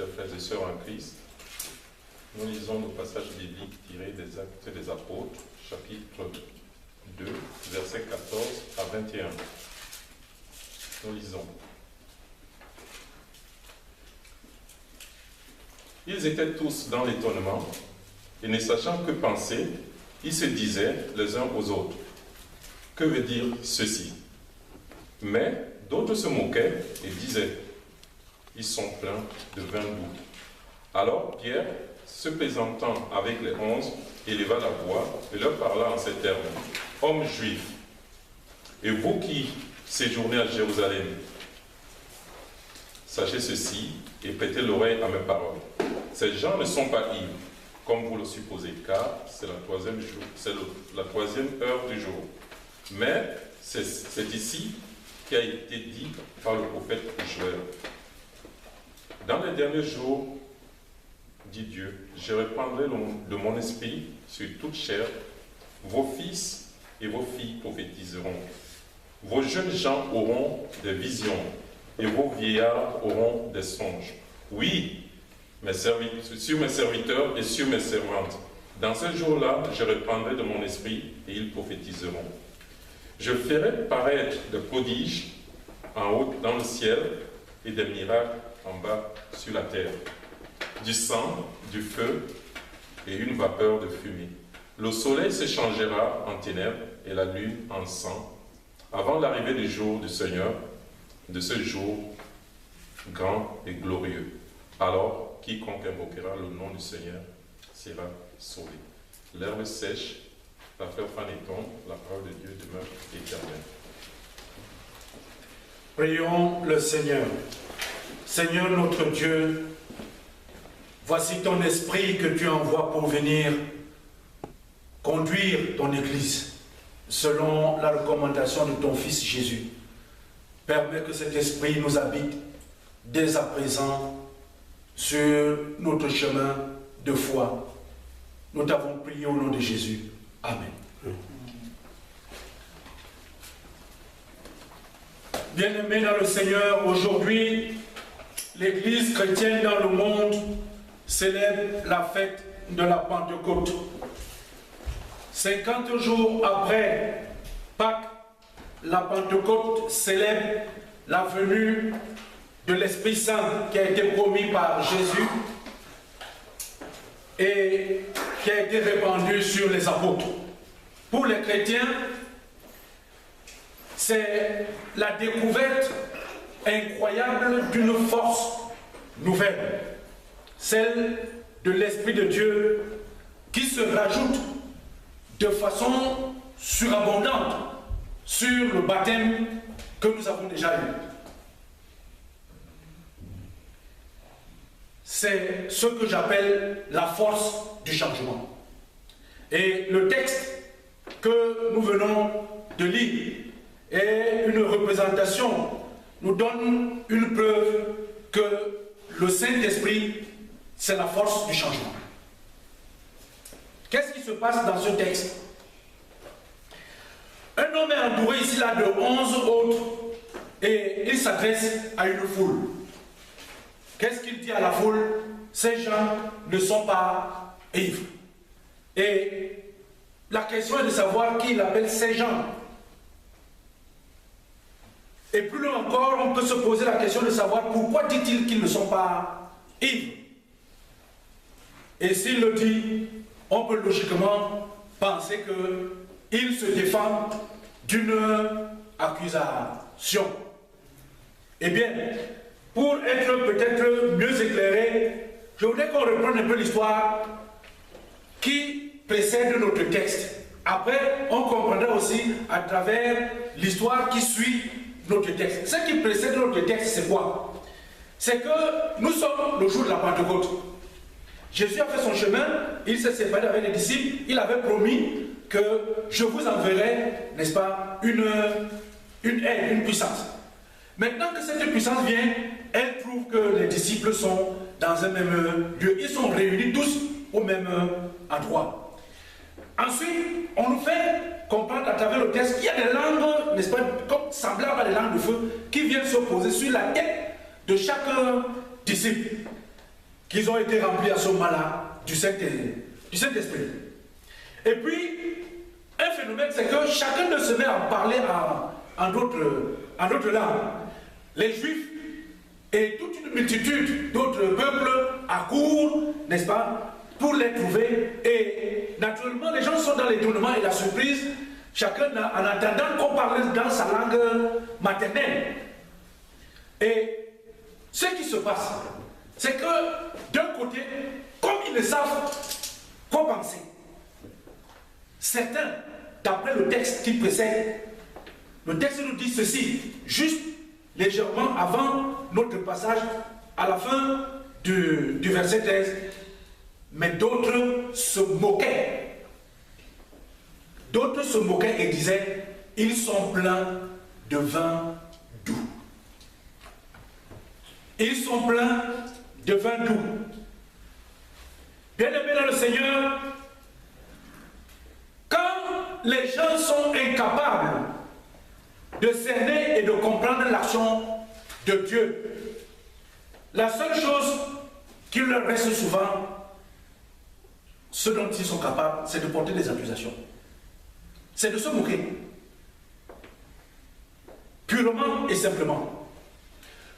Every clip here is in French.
chers frères et sœurs en Christ, nous lisons nos passages bibliques tirés des Actes des Apôtres, chapitre 2, versets 14 à 21. Nous lisons. Ils étaient tous dans l'étonnement, et ne sachant que penser, ils se disaient les uns aux autres, « Que veut dire ceci ?» Mais d'autres se moquaient et disaient, « Ils sont pleins de vin doux. » Alors Pierre, se présentant avec les 11, éleva la voix et leur parla en ces termes, « Hommes juifs, et vous qui séjournez à Jérusalem, sachez ceci et prêtez l'oreille à mes paroles. Ces gens ne sont pas ivres, comme vous le supposez, car c'est la troisième heure du jour. Mais c'est ici qui a été dit par le prophète Joël. Dans les derniers jours, dit Dieu, je répandrai de mon esprit sur toute chair. Vos fils et vos filles prophétiseront. Vos jeunes gens auront des visions et vos vieillards auront des songes. Oui, sur mes serviteurs et sur mes servantes. Dans ce jour-là, je répandrai de mon esprit et ils prophétiseront. Je ferai paraître des prodiges en haut dans le ciel et des miracles en bas sur la terre. Du sang, du feu et une vapeur de fumée. Le soleil se changera en ténèbres et la lune en sang, avant l'arrivée du jour du Seigneur, de ce jour grand et glorieux. Alors, quiconque invoquera le nom du Seigneur sera sauvé. L'herbe sèche, la fleur fanée tombe, la parole de Dieu demeure éternelle. Prions le Seigneur. Seigneur notre Dieu, voici ton esprit que tu envoies pour venir conduire ton Église selon la recommandation de ton Fils Jésus. Permets que cet esprit nous habite dès à présent sur notre chemin de foi. Nous t'avons prié au nom de Jésus. Amen. Bien-aimés dans le Seigneur, aujourd'hui, l'Église chrétienne dans le monde célèbre la fête de la Pentecôte. 50 jours après Pâques, la Pentecôte célèbre la venue de l'Esprit Saint qui a été promis par Jésus et qui a été répandu sur les apôtres. Pour les chrétiens, c'est la découverte incroyable d'une force nouvelle, celle de l'Esprit de Dieu qui se rajoute de façon surabondante sur le baptême que nous avons déjà eu. C'est ce que j'appelle la force du changement. Et le texte que nous venons de lire est une représentation, nous donne une preuve que le Saint-Esprit, c'est la force du changement. Qu'est-ce qui se passe dans ce texte? Un homme est entouré ici là de 11 autres et il s'adresse à une foule. Qu'est-ce qu'il dit à la foule? Ces gens ne sont pas ivres. Et la question est de savoir qui il appelle ces gens. Et plus loin encore, on peut se poser la question de savoir pourquoi dit-il qu'ils ne sont pas ivres. Et s'il le dit, on peut logiquement penser qu'il se défend d'une accusation. Eh bien, pour être peut-être mieux éclairé, je voudrais qu'on reprenne un peu l'histoire qui précède notre texte. Après, on comprendra aussi à travers l'histoire qui suit notre texte. Ce qui précède notre texte, c'est quoi? C'est que nous sommes le jour de la Pentecôte. Jésus a fait son chemin, il s'est séparé avec les disciples, il avait promis que je vous enverrai, n'est-ce pas, une aide, une puissance. Maintenant que cette puissance vient, elle prouve que les disciples sont dans un même lieu. Ils sont réunis tous au même endroit. Ensuite, on nous fait comprendre à travers le texte qu'il y a des langues, n'est-ce pas, comme semblables à des langues de feu, qui viennent se poser sur la tête de chaque disciple. qu'ils ont été remplis à ce moment-là du Saint-Esprit. Et puis, un phénomène, c'est que chacun de se met à parler en d'autres langues. Les Juifs et toute une multitude d'autres peuples accourent, n'est-ce pas, pour les trouver. Et naturellement, les gens sont dans l'étonnement et la surprise, chacun en attendant qu'on parle dans sa langue maternelle. Et ce qui se passe, c'est que d'un côté, comme ils ne savent quoi penser, certains, d'après le texte qui précède, le texte nous dit ceci, juste légèrement avant notre passage, à la fin du verset 13, mais d'autres se moquaient. D'autres se moquaient et disaient, ils sont pleins de vin doux. Ils sont pleins de vin doux. Bien-aimés dans le Seigneur, quand les gens sont incapables de cerner et de comprendre l'action de Dieu, la seule chose qui leur reste souvent, ce dont ils sont capables, c'est de porter des accusations. C'est de se moquer. Purement et simplement.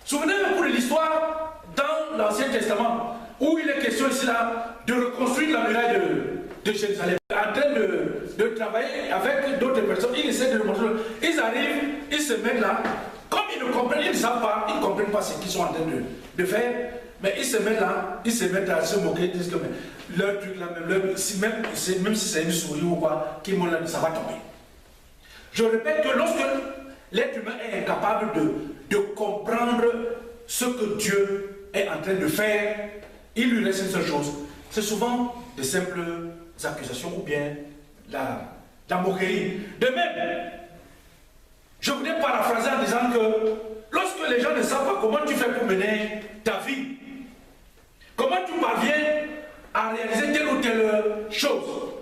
Souvenez-vous de l'histoire dans l'Ancien Testament, où il est question ici là de reconstruire la muraille de Jérusalem. En train de travailler avec d'autres personnes, ils essaient de le montrer. Ils arrivent, ils se mettent là. Comme ils ne comprennent, ils ne savent pas, ils ne comprennent pas ce qu'ils sont en train de faire. Mais ils se mettent là, ils se mettent à se moquer, ils disent que mais, leur truc là, même si c'est une souris ou quoi, qui monte là, ça va tomber. Je répète que lorsque l'être humain est incapable de comprendre ce que Dieu est en train de faire, il lui reste une seule chose. C'est souvent de simples accusations ou bien la moquerie. De même, je voudrais paraphraser en disant que lorsque les gens ne savent pas comment tu fais pour mener ta vie, comment tu parviens à réaliser telle ou telle chose,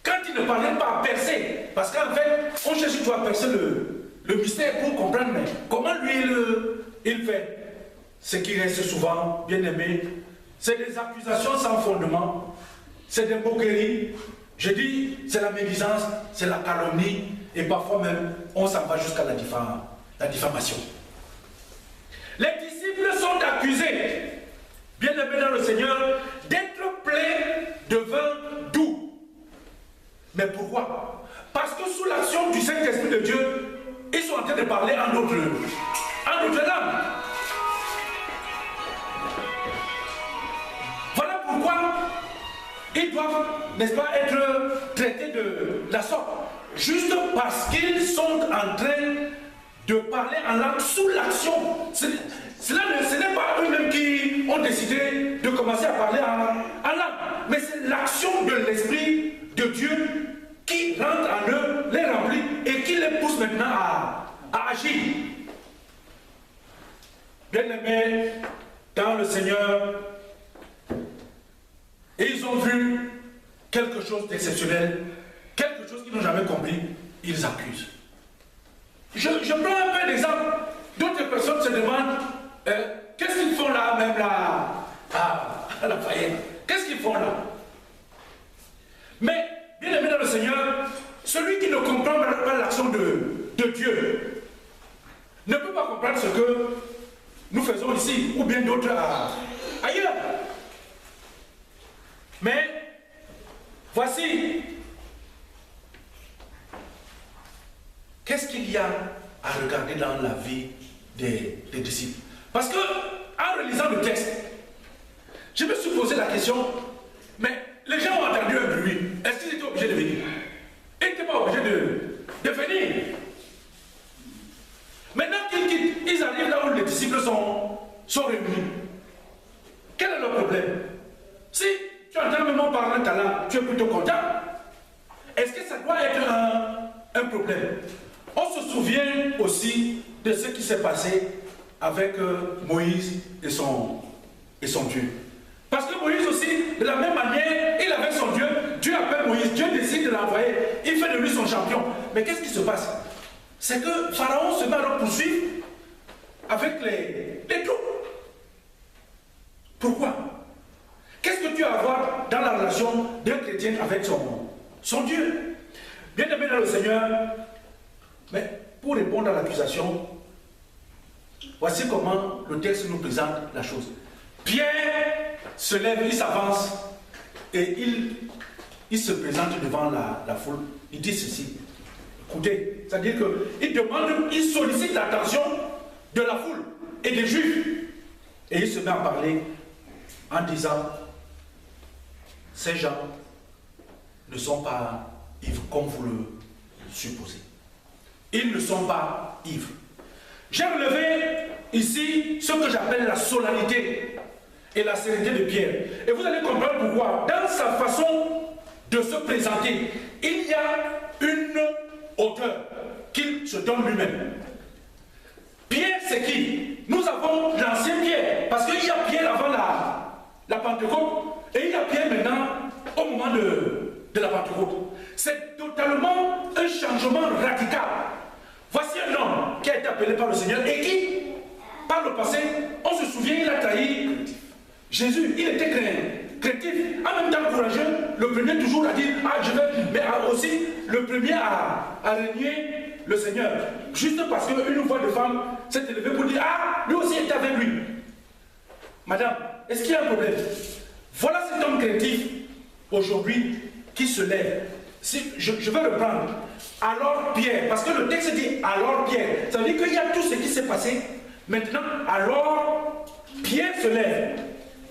quand ils ne parviennent pas à percer, parce qu'en fait, on cherche toujours à percer le mystère pour comprendre, mais comment lui il fait. Ce qui reste souvent, bien aimé, c'est des accusations sans fondement, c'est des moqueries. Je dis, c'est la médisance, c'est la calomnie, et parfois même, on s'en va jusqu'à la diffamation. Les disciples sont accusés, bien aimés dans le Seigneur, d'être pleins de vin doux. Mais pourquoi? Parce que sous l'action du Saint-Esprit de Dieu, ils sont en train de parler en d'autres langues. Voilà pourquoi ils doivent, n'est-ce pas, être traités de la sorte. Juste parce qu'ils sont en train de parler en langue sous l'action. Ce n'est pas eux-mêmes qui ont décidé de commencer à parler en langue, mais c'est l'action de l'Esprit de Dieu qui rentre en eux, les remplit et qui les pousse maintenant à agir. Bien-aimés dans le Seigneur, ils ont vu quelque chose d'exceptionnel, quelque chose qu'ils n'ont jamais compris, ils accusent. Je prends un peu d'exemple. D'autres personnes se demandent qu'est-ce qu'ils font là, même là, à la faillite. Qu'est-ce qu'ils font là? Mais, bien aimé dans le Seigneur, celui qui ne comprend pas l'action de Dieu ne peut pas comprendre ce que nous faisons ici, ou bien d'autres ailleurs. Mais, voici, qu'est-ce qu'il y a à regarder dans la vie des disciples? Parce que, en relisant le texte, je me suis posé la question, mais les gens ont entendu un bruit, est-ce qu'ils étaient obligés de venir? Ils n'étaient pas obligés de venir. Maintenant qu'ils quittent, ils arrivent là où les disciples sont réunis. Quel est le problème? Si tu entends même parler ta langue, tu es plutôt content. Est-ce que ça doit être un problème? On se souvient aussi de ce qui s'est passé avec Moïse et son Dieu. Parce que Moïse aussi, de la même manière, il avait son Dieu, Dieu appelle Moïse, Dieu décide de l'envoyer, il fait de lui son champion. Mais qu'est-ce qui se passe? C'est que Pharaon se met à le poursuivre avec les troupes Pourquoi? Qu'est-ce que tu as à voir dans la relation d'un chrétien avec son Dieu? Bien-aimé dans le Seigneur, mais pour répondre à l'accusation, voici comment le texte nous présente la chose. Pierre se lève, il s'avance et il se présente devant la foule. Il dit ceci. Écoutez, c'est-à-dire qu'il demande, il sollicite l'attention de la foule et des Juifs. Et il se met à parler en disant, ces gens ne sont pas ivres comme vous le supposez. Ils ne sont pas ivres. J'ai relevé ici ce que j'appelle la solennité et la sérénité de Pierre. Et vous allez comprendre pourquoi. Dans sa façon de se présenter, il y a une hauteur qu'il se donne lui-même. Pierre, c'est qui? Nous avons l'ancien Pierre, parce qu'il y a Pierre avant la Pentecôte, et il y a Pierre maintenant au moment de la Pentecôte. C'est totalement un changement radical. Voici un homme qui a été appelé par le Seigneur et qui, par le passé, on se souvient, il a trahi Jésus. Il était craintif, en même temps courageux, le premier toujours à dire, ah je vais, mais aussi le premier à renier le Seigneur. Juste parce qu'une voix de femme s'est élevée pour dire, ah, lui aussi était avec lui. Madame, est-ce qu'il y a un problème? Voilà cet homme craintif, aujourd'hui, qui se lève. Si, je vais reprendre. Alors Pierre, parce que le texte dit alors Pierre, ça veut dire qu'il y a tout ce qui s'est passé. Maintenant, alors Pierre se lève.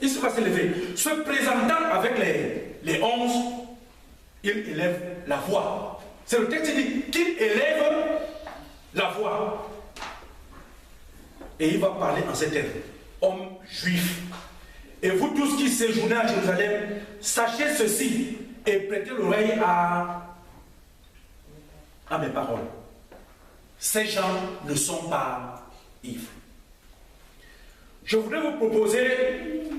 Il se va se lever. Se présentant avec les 11, il élève la voix. C'est le texte qui dit qu'il élève la voix. Et il va parler en ces termes. Hommes juifs, et vous tous qui séjournez à Jérusalem, sachez ceci et prêtez l'oreille à mes paroles. Ces gens ne sont pas ivres. Je voudrais vous proposer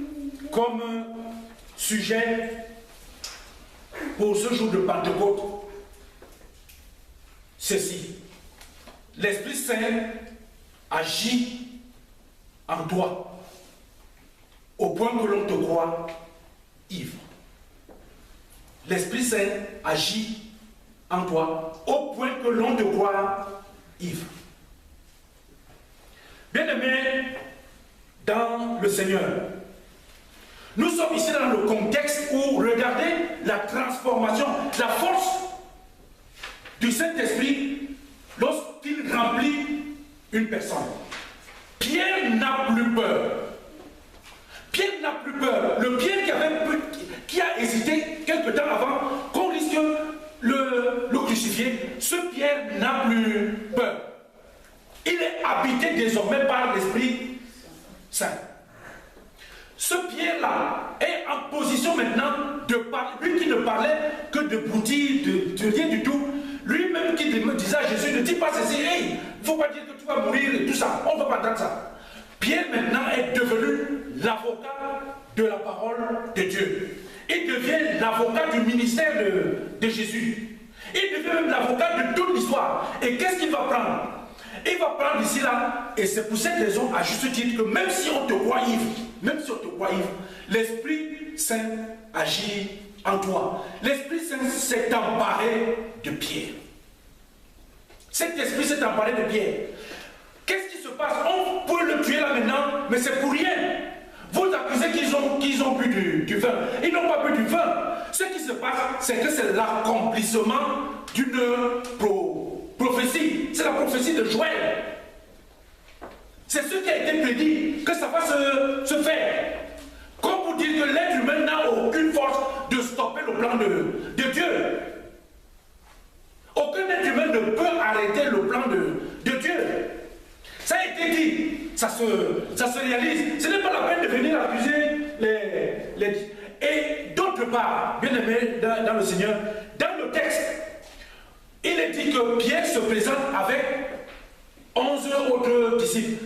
comme sujet pour ce jour de Pentecôte ceci. L'Esprit Saint agit en toi au point que l'on te croit ivre. L'Esprit Saint agit en toi au point que l'on te croit ivre. Bien-aimés dans le Seigneur, nous sommes ici dans le contexte où, regardez la transformation, la force du Saint-Esprit lorsqu'il remplit une personne. Pierre n'a plus peur. Pierre n'a plus peur. Le Pierre qui a hésité quelque temps avant qu'on risque le crucifier, ce Pierre n'a plus peur. Il est habité désormais par l'Esprit Saint. Ce Pierre-là est en position maintenant de parler, lui qui ne parlait que de broutilles, de rien du tout, lui-même qui disait à Jésus, ne dis pas ceci, hey, il ne faut pas dire que tu vas mourir et tout ça, on ne va pas entendre ça. Pierre maintenant est devenu l'avocat de la parole de Dieu. Il devient l'avocat du ministère de Jésus. Il devient même l'avocat de toute l'histoire. Et qu'est-ce qu'il va prendre? Il va prendre ici là, et c'est pour cette raison, à juste titre, que même si on te croit ivre, l'Esprit Saint agit en toi. L'Esprit Saint s'est emparé de Pierre. Cet esprit s'est emparé de Pierre. Qu'est-ce qui se passe? On peut le tuer là maintenant, mais c'est pour rien. Vous accusez qu'ils ont bu du vin. Ils n'ont pas bu du vin. Ce qui se passe, c'est que c'est l'accomplissement d'une prophétie. C'est la prophétie de Joël. C'est ce qui a été prédit, que ça va se faire. Comme pour dire que l'être humain n'a aucune force de stopper le plan de Dieu. Aucun être humain ne peut arrêter le plan de Dieu. Ça a été dit, ça se réalise. Ce n'est pas la peine de venir accuser les... Et d'autre part, bien aimé dans le Seigneur, dans le texte, il est dit que Pierre se présente avec 11 autres disciples.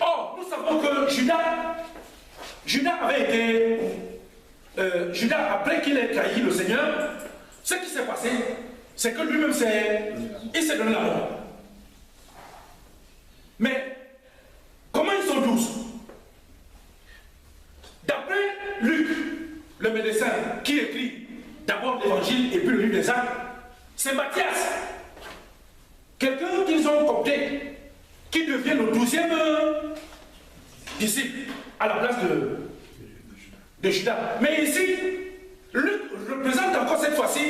Or, nous savons que Judas avait été... Judas, après qu'il ait trahi le Seigneur, ce qui s'est passé, c'est que lui-même il s'est donné la mort. Mais comment ils sont tous? le médecin qui écrit d'abord l'évangile et puis le livre des actes, c'est Matthias. Quelqu'un qu'ils ont copté, qui devient le 12e disciple à la place de Judas. Mais ici, Luc représente encore cette fois-ci,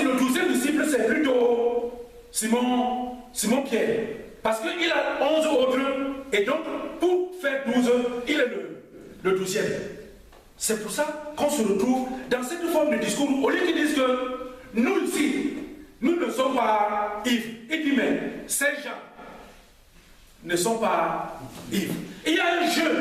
le 12e disciple, c'est plutôt Simon Pierre. Parce qu'il a 11 autres, et donc pour faire 12, il est le 12e. C'est pour ça qu'on se retrouve dans cette forme de discours, au lieu qu'ils disent que nous ici, nous ne sommes pas Yves. Il dit, mais ces gens ne sont pas Yves. Il y a un jeu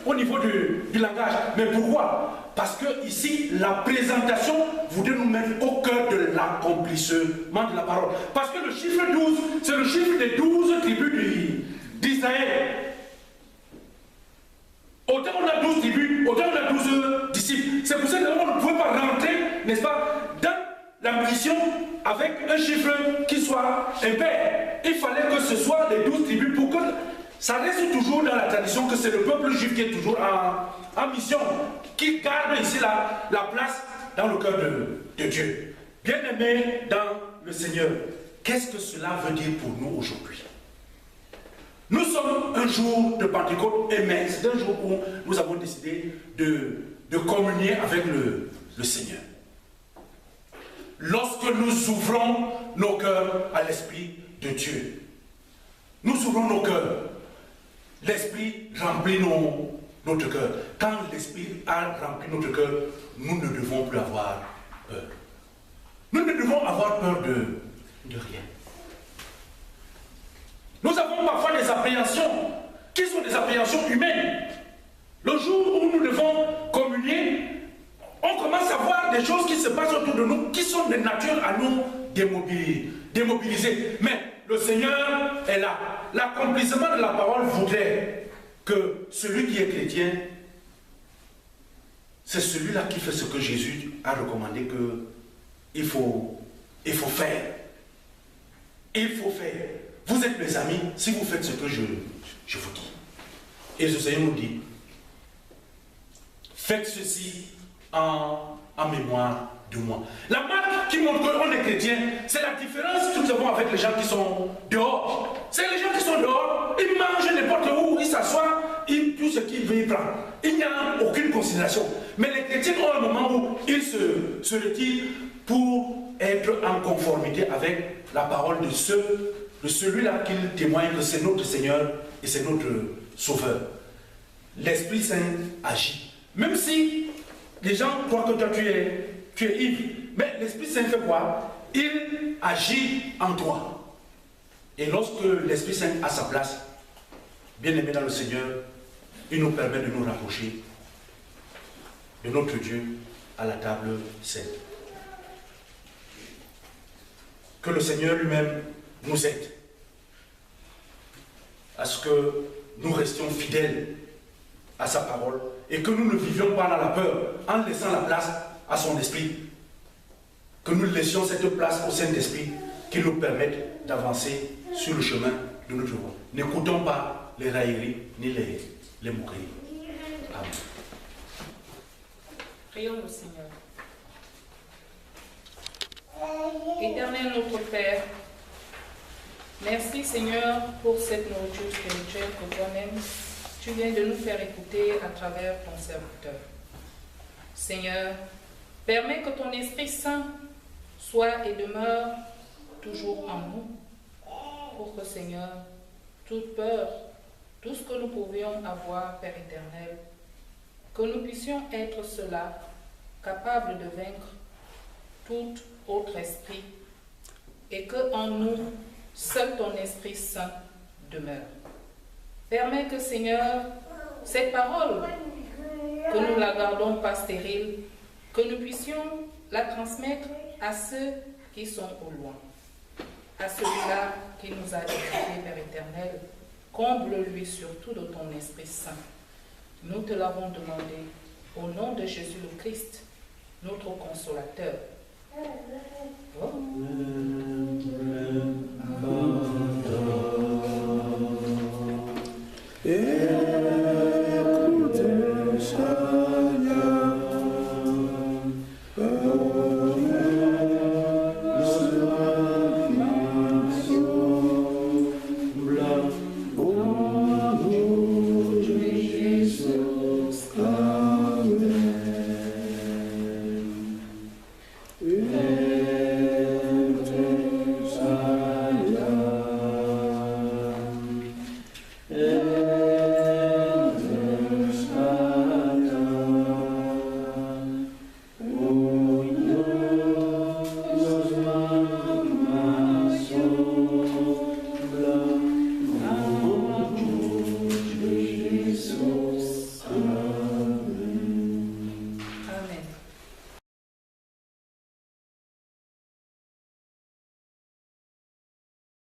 au niveau du langage. Mais pourquoi? Parce que ici, la présentation voudrait nous mettre au cœur de l'accomplissement de la parole. Parce que le chiffre 12, c'est le chiffre des 12 tribus d'Israël. Autant on a 12 tribus, autant on a 12 disciples. C'est pour ça qu'on ne pouvait pas rentrer, n'est-ce pas, dans la mission avec un chiffre qui soit impair. Il fallait que ce soit les 12 tribus pour que ça reste toujours dans la tradition que c'est le peuple juif qui est toujours en mission, qui garde ici la place dans le cœur de Dieu. Bien-aimés dans le Seigneur, qu'est-ce que cela veut dire pour nous aujourd'hui? Nous sommes un jour de Pentecôte, et c'est un jour où nous avons décidé de communier avec le Seigneur. Lorsque nous ouvrons nos cœurs à l'Esprit de Dieu, nous ouvrons nos cœurs, l'Esprit remplit notre cœur. Quand l'Esprit a rempli notre cœur, nous ne devons plus avoir peur. Nous ne devons avoir peur de rien. Nous avons parfois des appréhensions qui sont des appréhensions humaines. Le jour où nous devons communier, on commence à voir des choses qui se passent autour de nous, qui sont de nature à nous démobiliser. Mais le Seigneur est là. L'accomplissement de la parole voudrait que celui qui est chrétien, c'est celui-là qui fait ce que Jésus a recommandé qu'il faut faire. Il faut faire. Vous êtes mes amis si vous faites ce que je vous dis. Et le Seigneur nous dit, faites ceci en mémoire de moi. La marque qui montre qu'on est chrétien, c'est la différence que nous avons avec les gens qui sont dehors. C'est les gens qui sont dehors, ils mangent n'importe où, ils s'assoient, tout ce qu'ils veulent, ils prennent. Il n'y a aucune considération. Mais les chrétiens ont un moment où ils se retirent pour être en conformité avec la parole de celui-là qu'ils témoignent que c'est notre Seigneur et c'est notre Sauveur. L'Esprit Saint agit. Même si les gens croient que toi tu es ivre, mais l'Esprit Saint fait quoi? Il agit en toi. Et lorsque l'Esprit Saint a sa place, bien aimé dans le Seigneur, il nous permet de nous rapprocher de notre Dieu à la table sainte. Que le Seigneur lui-même nous aide à ce que nous restions fidèles à sa parole et que nous ne vivions pas dans la peur en laissant la place à son esprit. Que nous laissions cette place au Saint-Esprit qui nous permette d'avancer sur le chemin de notre voie. N'écoutons pas les railleries ni les moqueries. Amen. Prions le Seigneur. Éternel notre Père, merci Seigneur pour cette nourriture spirituelle que toi-même tu viens de nous faire écouter à travers ton serviteur. Seigneur, permets que ton Esprit Saint soit et demeure toujours en nous, pour que Seigneur, toute peur, tout ce que nous pouvions avoir, Père éternel, que nous puissions être ceux-là, capables de vaincre tout autre esprit, et que en nous, seul ton Esprit Saint demeure. Permets que, Seigneur, cette parole, que nous la gardons pas stérile, que nous puissions la transmettre à ceux qui sont au loin, à celui-là qui nous a éduqués, Père éternel. Comble-lui surtout de ton Esprit Saint. Nous te l'avons demandé au nom de Jésus le Christ, notre consolateur. Oh.